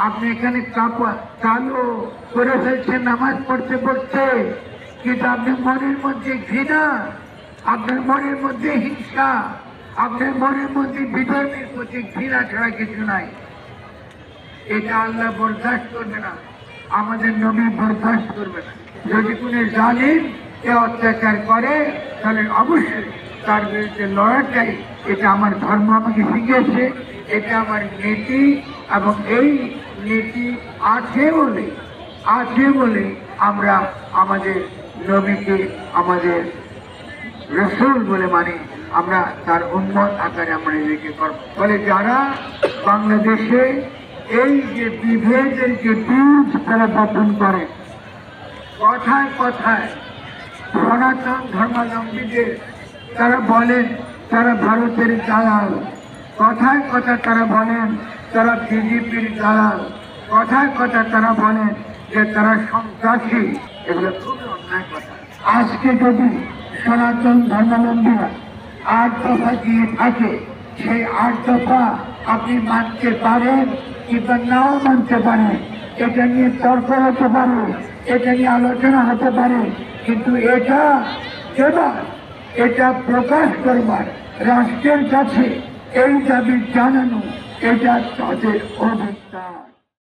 আপনি এখানে কালো করে ফেলছেন নামাজ পড়তে পড়তে, কিন্তু আপনার মনের মধ্যে ঘৃণা, আপনার মনের মধ্যে হিংসা, আপনার মনের মধ্যে বিধর্মের প্রতি ঘৃণা ছাড়া কিছু নাই। এটা আল্লাহ বরদাস্ত করবে না, আমাদের নবী বরদাস্ত করবে না। যদি কোনো জালিম কে অত্যাচার করে তাহলে অবশ্যই তার বিরুদ্ধে লড়াটাই, এটা আমার ধর্ম আমাকে শিখিয়েছে, এটা আমার নীতি, এবং এই নীতি আছে বলে আমরা আমাদের নবীকে আমাদের রসুল বলে মানি, আমরা তার উম্মত আকারে আমরা নিজেকে করব। ফলে যারা বাংলাদেশে এই যে বিভেদের যে বীজ তারা বপন করে, কথায় কথায় সনাতন ধর্মাবলম্বীদের তারা বলেন তারা ভারতের দালাল, কথায় কথা তারা বলেন তারা বিজেপির দালাল, কথায় কথা তারা বলেন যে তারা সন্ত্রাসী। এগুলো খুবই অন্যায় কথা। আজকে যদি সনাতন ধর্মাবলম্বীরা 8 দফা দিয়ে থাকে, সেই 8 দফা আপনি মানতে পারেন কিংবা নাও মানতে পারেন, এটা নিয়ে তর্ক হতে পারে, এটা নিয়ে আলোচনা হতে পারে, কিন্তু এটা এবার এটা প্রকাশ করবার, রাষ্ট্রের কাছে এই দাবি জানানো, এটা তাদের অধিকার।